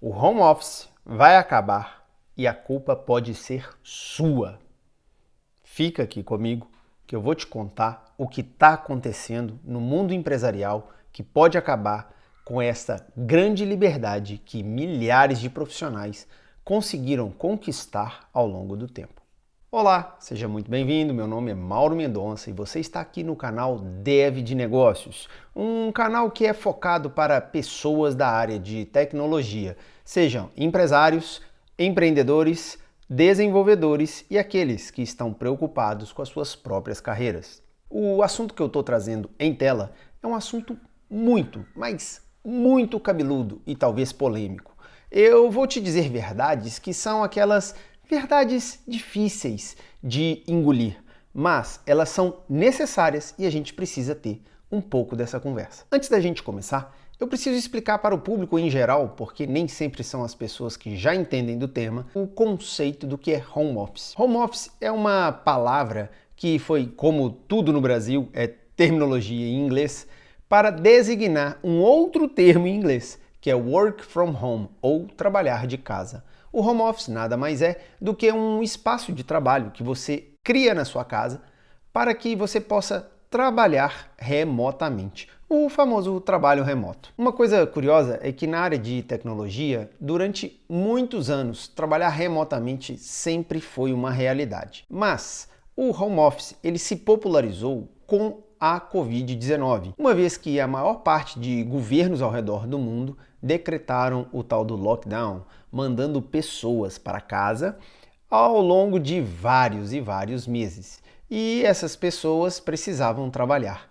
O home office vai acabar e a culpa pode ser sua. Fica aqui comigo que eu vou te contar o que está acontecendo no mundo empresarial que pode acabar com essa grande liberdade que milhares de profissionais conseguiram conquistar ao longo do tempo. Olá, seja muito bem-vindo, meu nome é Mauro Mendonça e você está aqui no canal Dev de Negócios, um canal que é focado para pessoas da área de tecnologia, sejam empresários, empreendedores, desenvolvedores e aqueles que estão preocupados com as suas próprias carreiras. O assunto que eu estou trazendo em tela é um assunto muito, mas muito cabeludo e talvez polêmico. Eu vou te dizer verdades que são aquelas verdades difíceis de engolir, mas elas são necessárias e a gente precisa ter um pouco dessa conversa. Antes da gente começar, eu preciso explicar para o público em geral, porque nem sempre são as pessoas que já entendem do tema, o conceito do que é home office. Home office é uma palavra que foi, como tudo no Brasil, é terminologia em inglês, para designar um outro termo em inglês, que é work from home, ou trabalhar de casa. O home office nada mais é do que um espaço de trabalho que você cria na sua casa para que você possa trabalhar remotamente. O famoso trabalho remoto. Uma coisa curiosa é que na área de tecnologia, durante muitos anos, trabalhar remotamente sempre foi uma realidade. Mas o home office ele se popularizou com a Covid-19, uma vez que a maior parte de governos ao redor do mundo decretaram o tal do lockdown, mandando pessoas para casa ao longo de vários meses. E essas pessoas precisavam trabalhar.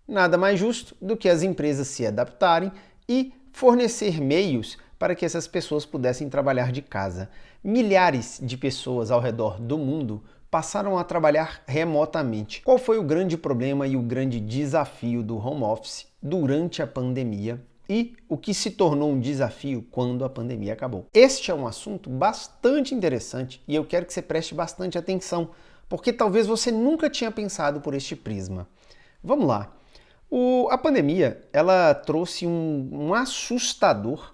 Nada mais justo do que as empresas se adaptarem e fornecer meios para que essas pessoas pudessem trabalhar de casa. Milhares de pessoas ao redor do mundo passaram a trabalhar remotamente. Qual foi o grande problema e o grande desafio do home office durante a pandemia e o que se tornou um desafio quando a pandemia acabou? Este é um assunto bastante interessante e eu quero que você preste bastante atenção, porque talvez você nunca tinha pensado por este prisma. Vamos lá. A pandemia ela trouxe um assustador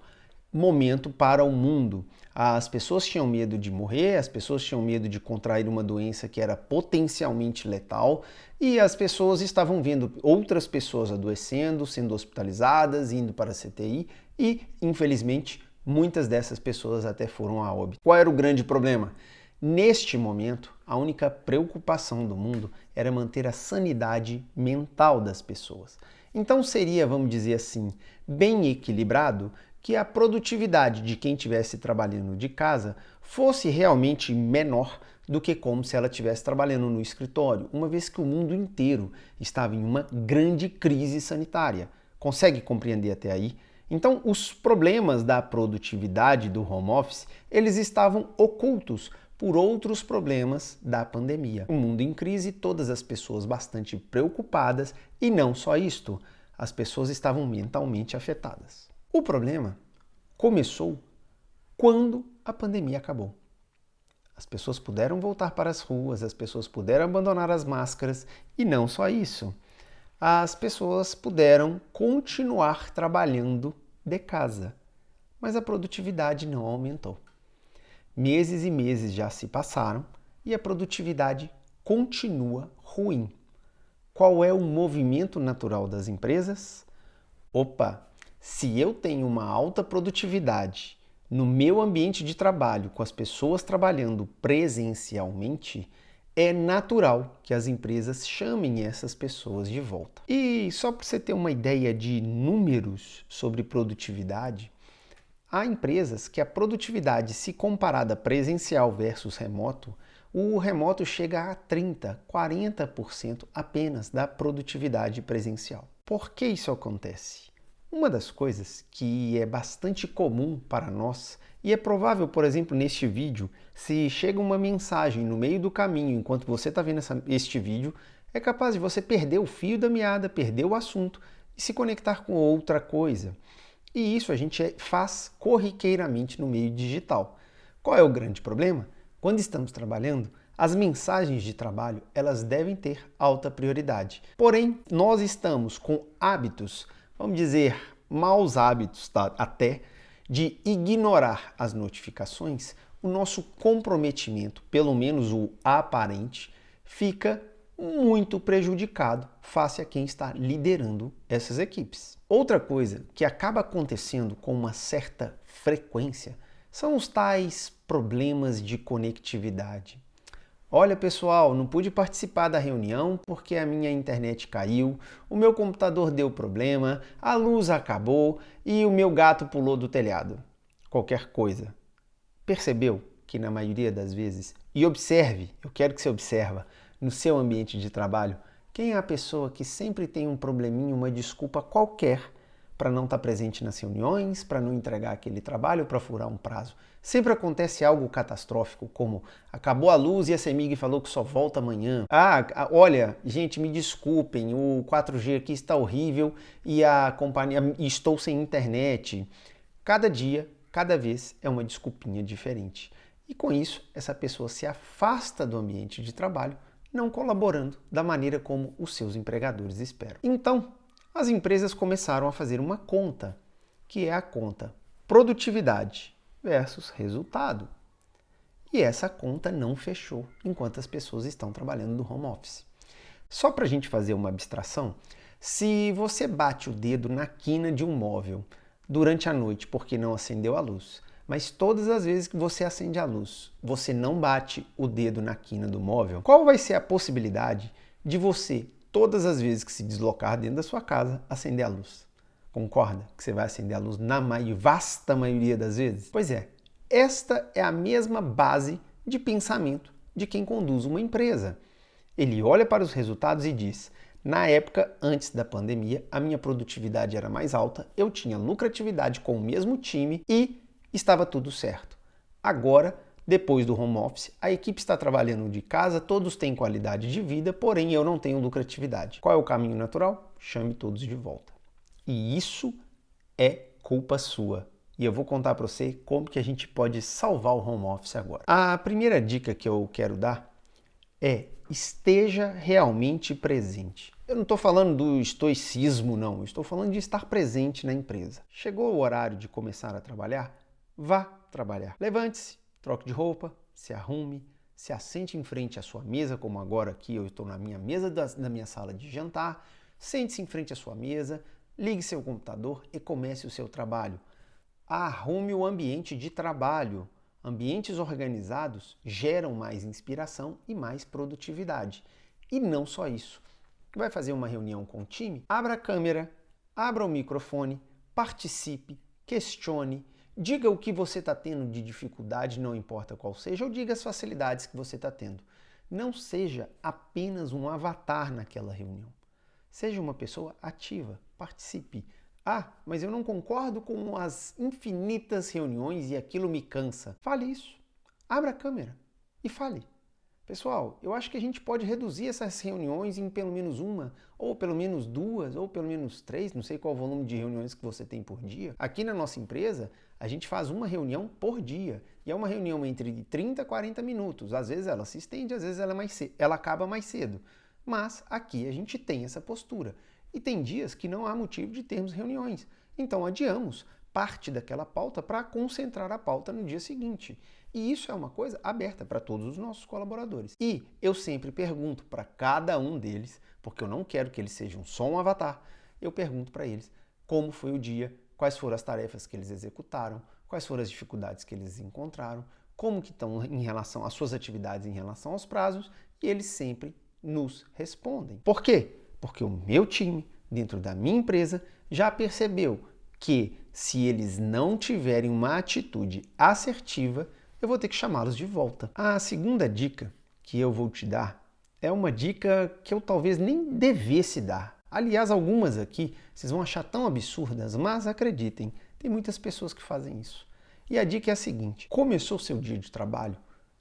momento para o mundo. As pessoas tinham medo de morrer, as pessoas tinham medo de contrair uma doença que era potencialmente letal e as pessoas estavam vendo outras pessoas adoecendo, sendo hospitalizadas, indo para a CTI e, infelizmente, muitas dessas pessoas até foram a óbito. Qual era o grande problema? Neste momento, a única preocupação do mundo era manter a sanidade mental das pessoas. Então seria, vamos dizer assim, bem equilibrado que a produtividade de quem estivesse trabalhando de casa fosse realmente menor do que como se ela estivesse trabalhando no escritório, uma vez que o mundo inteiro estava em uma grande crise sanitária. Consegue compreender até aí? Então, os problemas da produtividade do home office, eles estavam ocultos por outros problemas da pandemia. O mundo em crise, todas as pessoas bastante preocupadas e não só isto, as pessoas estavam mentalmente afetadas. O problema começou quando a pandemia acabou. As pessoas puderam voltar para as ruas, as pessoas puderam abandonar as máscaras e não só isso. As pessoas puderam continuar trabalhando de casa, mas a produtividade não aumentou. Meses e meses já se passaram e a produtividade continua ruim. Qual é o movimento natural das empresas? Opa! Se eu tenho uma alta produtividade no meu ambiente de trabalho, com as pessoas trabalhando presencialmente, é natural que as empresas chamem essas pessoas de volta. E só para você ter uma ideia de números sobre produtividade, há empresas que a produtividade, se comparada presencial versus remoto, o remoto chega a 30%, 40% apenas da produtividade presencial. Por que isso acontece? Uma das coisas que é bastante comum para nós, e é provável, por exemplo, neste vídeo, se chega uma mensagem no meio do caminho enquanto você está vendo este vídeo, é capaz de você perder o fio da meada, perder o assunto e se conectar com outra coisa. E isso a gente faz corriqueiramente no meio digital. Qual é o grande problema? Quando estamos trabalhando, as mensagens de trabalho elas devem ter alta prioridade. Porém, nós estamos com hábitos, vamos dizer, maus hábitos, tá? Até, de ignorar as notificações, o nosso comprometimento, pelo menos o aparente, fica muito prejudicado face a quem está liderando essas equipes. Outra coisa que acaba acontecendo com uma certa frequência são os tais problemas de conectividade. Olha, pessoal, não pude participar da reunião porque a minha internet caiu, o meu computador deu problema, a luz acabou e o meu gato pulou do telhado. Qualquer coisa. Percebeu que na maioria das vezes, e observe, eu quero que você observe, no seu ambiente de trabalho, quem é a pessoa que sempre tem um probleminha, uma desculpa qualquer para não estar presente nas reuniões, para não entregar aquele trabalho, para furar um prazo. Sempre acontece algo catastrófico, como acabou a luz e a CEMIG falou que só volta amanhã. Olha, gente, me desculpem, o 4G aqui está horrível e a companhia, estou sem internet. Cada dia, cada vez é uma desculpinha diferente. E com isso, essa pessoa se afasta do ambiente de trabalho, não colaborando da maneira como os seus empregadores esperam. Então, as empresas começaram a fazer uma conta, que é a conta produtividade versus resultado. E essa conta não fechou enquanto as pessoas estão trabalhando no home office. Só para a gente fazer uma abstração, se você bate o dedo na quina de um móvel durante a noite porque não acendeu a luz, mas todas as vezes que você acende a luz, você não bate o dedo na quina do móvel, qual vai ser a possibilidade de você, todas as vezes que se deslocar dentro da sua casa, acender a luz? Concorda que você vai acender a luz na vasta maioria das vezes? Pois é, esta é a mesma base de pensamento de quem conduz uma empresa. Ele olha para os resultados e diz: na época antes da pandemia, a minha produtividade era mais alta, eu tinha lucratividade com o mesmo time e estava tudo certo. Agora, depois do home office, a equipe está trabalhando de casa, todos têm qualidade de vida, porém eu não tenho lucratividade. Qual é o caminho natural? Chame todos de volta. E isso é culpa sua. E eu vou contar para você como que a gente pode salvar o home office agora. A primeira dica que eu quero dar é: esteja realmente presente. Eu não estou falando do estoicismo, não. Eu estou falando de estar presente na empresa. Chegou o horário de começar a trabalhar? Vá trabalhar. Levante-se, troque de roupa, se arrume, se assente em frente à sua mesa, como agora aqui eu estou na minha mesa da minha sala de jantar. Sente-se em frente à sua mesa, ligue seu computador e comece o seu trabalho. Arrume o ambiente de trabalho. Ambientes organizados geram mais inspiração e mais produtividade. E não só isso. Vai fazer uma reunião com o time? Abra a câmera, abra o microfone, participe, questione, diga o que você está tendo de dificuldade, não importa qual seja, ou diga as facilidades que você está tendo. Não seja apenas um avatar naquela reunião. Seja uma pessoa ativa, participe. Mas eu não concordo com as infinitas reuniões e aquilo me cansa. Fale isso. Abra a câmera e fale. Pessoal, eu acho que a gente pode reduzir essas reuniões em pelo menos uma, ou pelo menos duas, ou pelo menos três, não sei qual o volume de reuniões que você tem por dia. Aqui na nossa empresa, a gente faz uma reunião por dia, e é uma reunião entre 30 e 40 minutos. Às vezes ela se estende, às vezes ela acaba mais cedo. Mas aqui a gente tem essa postura. E tem dias que não há motivo de termos reuniões. Então adiamos parte daquela pauta para concentrar a pauta no dia seguinte. E isso é uma coisa aberta para todos os nossos colaboradores. E eu sempre pergunto para cada um deles, porque eu não quero que eles sejam só um avatar, eu pergunto para eles como foi o dia, quais foram as tarefas que eles executaram, quais foram as dificuldades que eles encontraram, como que estão em relação às suas atividades em relação aos prazos, e eles sempre nos respondem. Por quê? Porque o meu time, dentro da minha empresa, já percebeu que se eles não tiverem uma atitude assertiva, eu vou ter que chamá-los de volta. A segunda dica que eu vou te dar é uma dica que eu talvez nem devesse dar. Aliás, algumas aqui vocês vão achar tão absurdas, mas acreditem, tem muitas pessoas que fazem isso. E a dica é a seguinte: começou o seu dia de trabalho,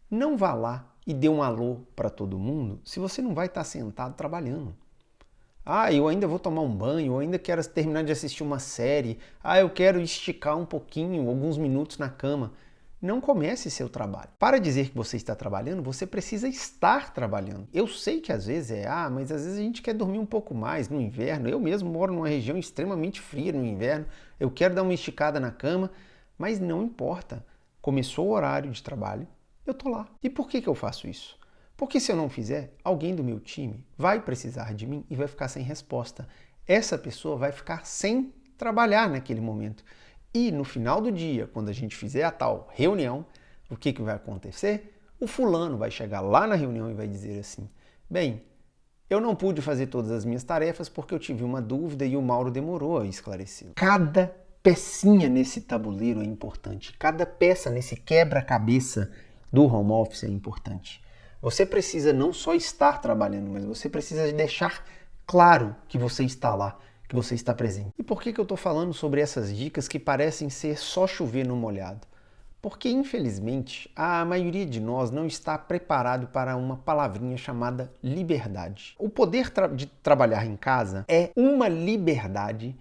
não vá lá e dê um alô para todo mundo se você não vai estar sentado trabalhando. Eu ainda vou tomar um banho, eu ainda quero terminar de assistir uma série, eu quero esticar um pouquinho, alguns minutos na cama. Não comece seu trabalho. Para dizer que você está trabalhando, você precisa estar trabalhando. Eu sei que às vezes mas às vezes a gente quer dormir um pouco mais no inverno. Eu mesmo moro numa região extremamente fria no inverno, eu quero dar uma esticada na cama, Mas não importa. Começou o horário de trabalho, eu tô lá. E por que eu faço isso? Porque se eu não fizer, alguém do meu time vai precisar de mim e vai ficar sem resposta. Essa pessoa vai ficar sem trabalhar naquele momento. E no final do dia, quando a gente fizer a tal reunião, o que vai acontecer? O fulano vai chegar lá na reunião e vai dizer assim: bem, eu não pude fazer todas as minhas tarefas porque eu tive uma dúvida e o Mauro demorou a esclarecer. Cada pecinha nesse tabuleiro é importante. Cada peça nesse quebra-cabeça do home office é importante. Você precisa não só estar trabalhando, mas você precisa deixar claro que você está lá, que você está presente. E por que eu estou falando sobre essas dicas que parecem ser só chover no molhado? Porque, infelizmente, a maioria de nós não está preparado para uma palavrinha chamada liberdade. O poder de trabalhar em casa é uma liberdade,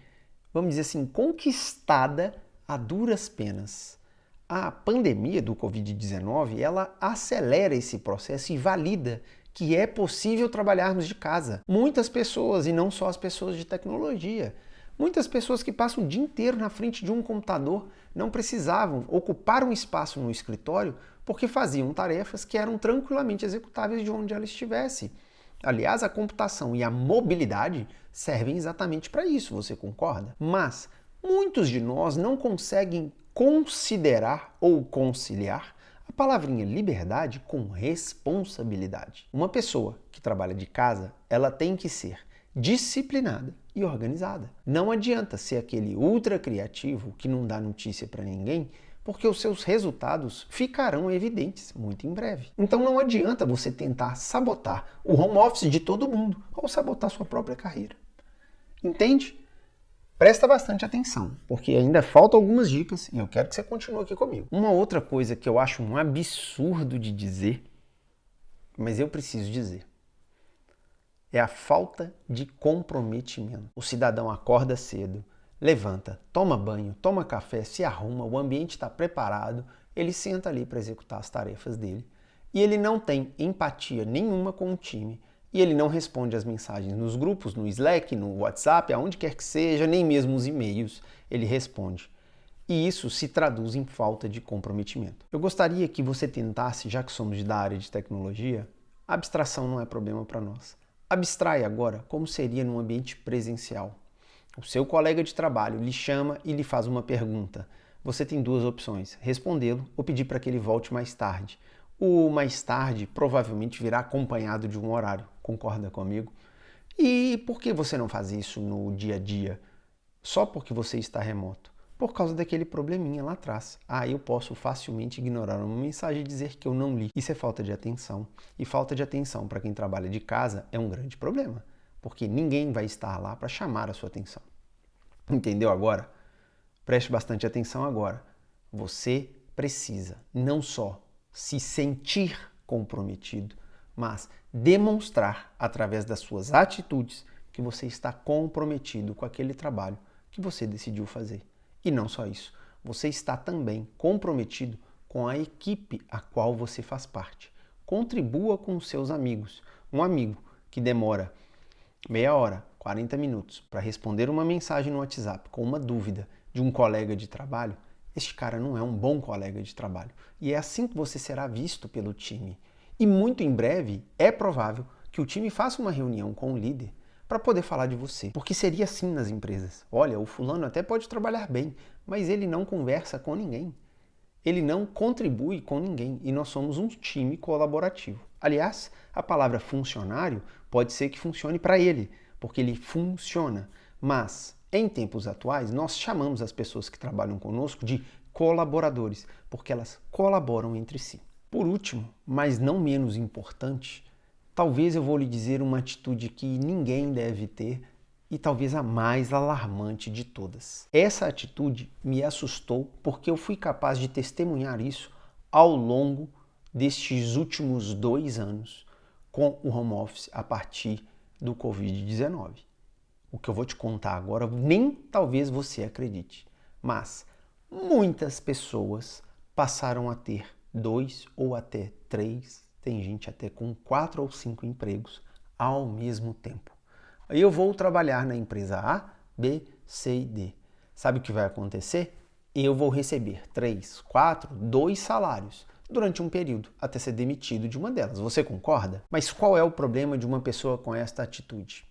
vamos dizer assim, conquistada a duras penas. A pandemia do Covid-19, ela acelera esse processo e valida que é possível trabalharmos de casa. Muitas pessoas, e não só as pessoas de tecnologia, muitas pessoas que passam o dia inteiro na frente de um computador não precisavam ocupar um espaço no escritório porque faziam tarefas que eram tranquilamente executáveis de onde ela estivesse. Aliás, a computação e a mobilidade servem exatamente para isso, você concorda? Mas muitos de nós não conseguem considerar ou conciliar a palavrinha liberdade com responsabilidade. Uma pessoa que trabalha de casa, ela tem que ser disciplinada e organizada. Não adianta ser aquele ultra criativo que não dá notícia para ninguém, porque os seus resultados ficarão evidentes muito em breve. Então não adianta você tentar sabotar o home office de todo mundo ou sabotar sua própria carreira. Entende? Presta bastante atenção, porque ainda faltam algumas dicas e eu quero que você continue aqui comigo. Uma outra coisa que eu acho um absurdo de dizer, mas eu preciso dizer, é a falta de comprometimento. O cidadão acorda cedo, levanta, toma banho, toma café, se arruma, o ambiente está preparado, ele senta ali para executar as tarefas dele e ele não tem empatia nenhuma com o time e ele não responde as mensagens nos grupos, no Slack, no WhatsApp, aonde quer que seja, nem mesmo os e-mails ele responde. E isso se traduz em falta de comprometimento. Eu gostaria que você tentasse, já que somos da área de tecnologia, a abstração não é problema para nós. Abstrai agora como seria num ambiente presencial. O seu colega de trabalho lhe chama e lhe faz uma pergunta. Você tem duas opções, respondê-lo ou pedir para que ele volte mais tarde. O mais tarde provavelmente virá acompanhado de um horário, concorda comigo? E por que você não faz isso no dia a dia? Só porque você está remoto? Por causa daquele probleminha lá atrás. Eu posso facilmente ignorar uma mensagem e dizer que eu não li. Isso é falta de atenção. E falta de atenção para quem trabalha de casa é um grande problema, porque ninguém vai estar lá para chamar a sua atenção. Entendeu agora? Preste bastante atenção agora. Você precisa não só se sentir comprometido, mas demonstrar através das suas atitudes que você está comprometido com aquele trabalho que você decidiu fazer. E não só isso, você está também comprometido com a equipe a qual você faz parte. Contribua com os seus amigos. Um amigo que demora meia hora, 40 minutos para responder uma mensagem no WhatsApp com uma dúvida de um colega de trabalho, este cara não é um bom colega de trabalho. E é assim que você será visto pelo time. E muito em breve é provável que o time faça uma reunião com o líder para poder falar de você. Porque seria assim nas empresas. Olha, o fulano até pode trabalhar bem, mas ele não conversa com ninguém. Ele não contribui com ninguém e nós somos um time colaborativo. Aliás, a palavra funcionário pode ser que funcione para ele, porque ele funciona. Mas, em tempos atuais, nós chamamos as pessoas que trabalham conosco de colaboradores, porque elas colaboram entre si. Por último, mas não menos importante, talvez eu vou lhe dizer uma atitude que ninguém deve ter e talvez a mais alarmante de todas. Essa atitude me assustou porque eu fui capaz de testemunhar isso ao longo destes últimos 2 anos com o home office a partir do Covid-19. O que eu vou te contar agora nem talvez você acredite, mas muitas pessoas passaram a ter 2 ou até 3, tem gente até com 4 ou 5 empregos ao mesmo tempo. Eu vou trabalhar na empresa A, B, C e D. Sabe o que vai acontecer? eu vou receber 3, 4, 2 salários durante um período até ser demitido de uma delas. Você concorda? Mas qual é o problema de uma pessoa com esta atitude?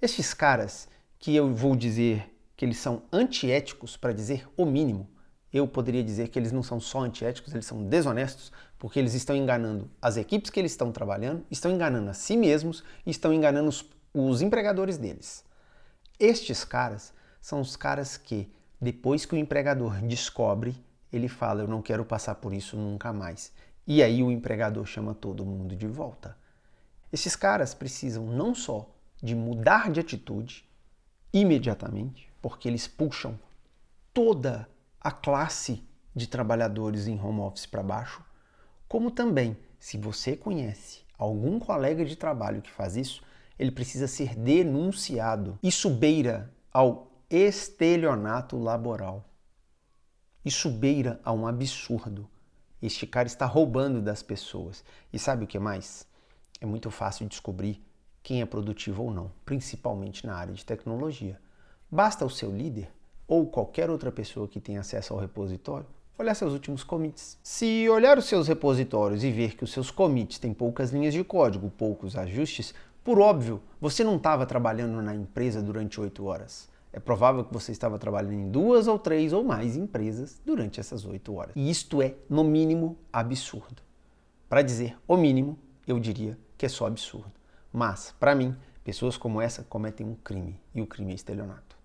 Estes caras, que eu vou dizer que eles são antiéticos, para dizer o mínimo, eu poderia dizer que eles não são só antiéticos, eles são desonestos, porque eles estão enganando as equipes que eles estão trabalhando, estão enganando a si mesmos e estão enganando os empregadores deles. Estes caras são os caras que, depois que o empregador descobre, ele fala, eu não quero passar por isso nunca mais. E aí o empregador chama todo mundo de volta. Esses caras precisam não só de mudar de atitude imediatamente, porque eles puxam toda a classe de trabalhadores em home office para baixo, como também, se você conhece algum colega de trabalho que faz isso, ele precisa ser denunciado. Isso beira ao estelionato laboral. Isso beira a um absurdo. Este cara está roubando das pessoas. E sabe o que mais? É muito fácil descobrir quem é produtivo ou não, principalmente na área de tecnologia. Basta o seu líder ou qualquer outra pessoa que tenha acesso ao repositório olhar seus últimos commits. Se olhar os seus repositórios e ver que os seus commits têm poucas linhas de código, poucos ajustes, por óbvio, você não estava trabalhando na empresa durante 8 horas. É provável que você estava trabalhando em 2 ou 3 ou mais empresas durante essas 8 horas. E isto é, no mínimo, absurdo. Para dizer o mínimo, eu diria que é só absurdo. Mas, para mim, pessoas como essa cometem um crime, e o crime é estelionato.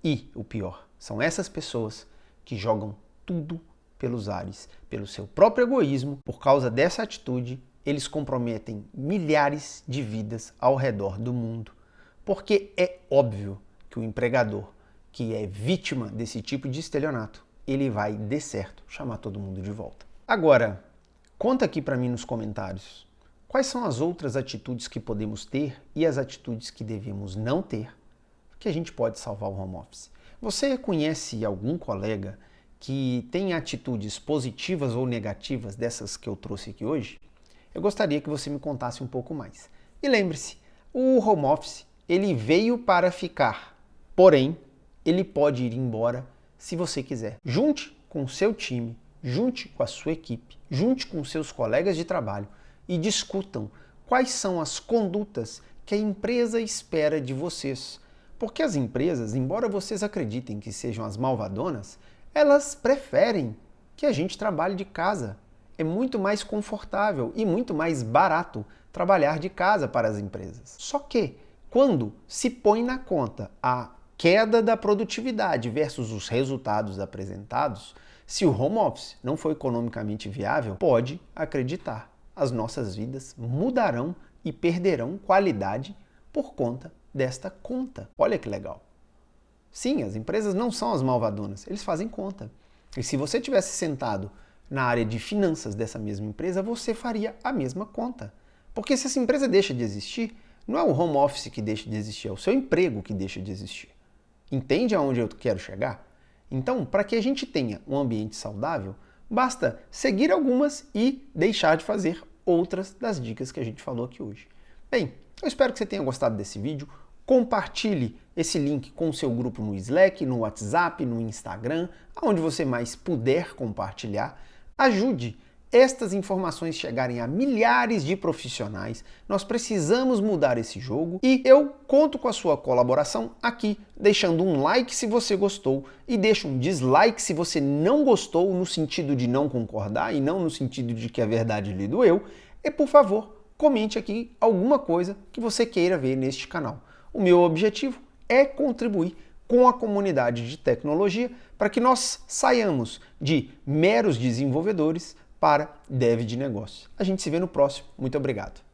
E, o pior, são essas pessoas que jogam tudo pelos ares, pelo seu próprio egoísmo. Por causa dessa atitude, eles comprometem milhares de vidas ao redor do mundo. Porque é óbvio que o empregador que é vítima desse tipo de estelionato, ele vai, de certo, chamar todo mundo de volta. Agora, conta aqui para mim nos comentários quais são as outras atitudes que podemos ter e as atitudes que devemos não ter, que a gente pode salvar o home office. Você conhece algum colega que tem atitudes positivas ou negativas dessas que eu trouxe aqui hoje? Eu gostaria que você me contasse um pouco mais. E lembre-se, o home office, ele veio para ficar, porém, ele pode ir embora se você quiser. Junte com o seu time, junte com a sua equipe, junte com seus colegas de trabalho e discutam quais são as condutas que a empresa espera de vocês. Porque as empresas, embora vocês acreditem que sejam as malvadonas, elas preferem que a gente trabalhe de casa. É muito mais confortável e muito mais barato trabalhar de casa para as empresas. Só que, quando se põe na conta a queda da produtividade versus os resultados apresentados, se o home office não for economicamente viável, pode acreditar, as nossas vidas mudarão e perderão qualidade por conta desta conta. Olha que legal. Sim, as empresas não são as malvadonas, eles fazem conta. E se você tivesse sentado na área de finanças dessa mesma empresa, você faria a mesma conta. Porque se essa empresa deixa de existir, não é o home office que deixa de existir, é o seu emprego que deixa de existir. Entende aonde eu quero chegar? Então, para que a gente tenha um ambiente saudável, basta seguir algumas e deixar de fazer outras das dicas que a gente falou aqui hoje. Bem, eu espero que você tenha gostado desse vídeo. Compartilhe esse link com o seu grupo no Slack, no WhatsApp, no Instagram, aonde você mais puder compartilhar. Ajude estas informações chegarem a milhares de profissionais. Nós precisamos mudar esse jogo e eu conto com a sua colaboração aqui, deixando um like se você gostou e deixa um dislike se você não gostou, no sentido de não concordar e não no sentido de que a verdade lhe doeu. E, por favor, comente aqui alguma coisa que você queira ver neste canal. O meu objetivo é contribuir com a comunidade de tecnologia para que nós saiamos de meros desenvolvedores para dev de negócio. A gente se vê no próximo. Muito obrigado.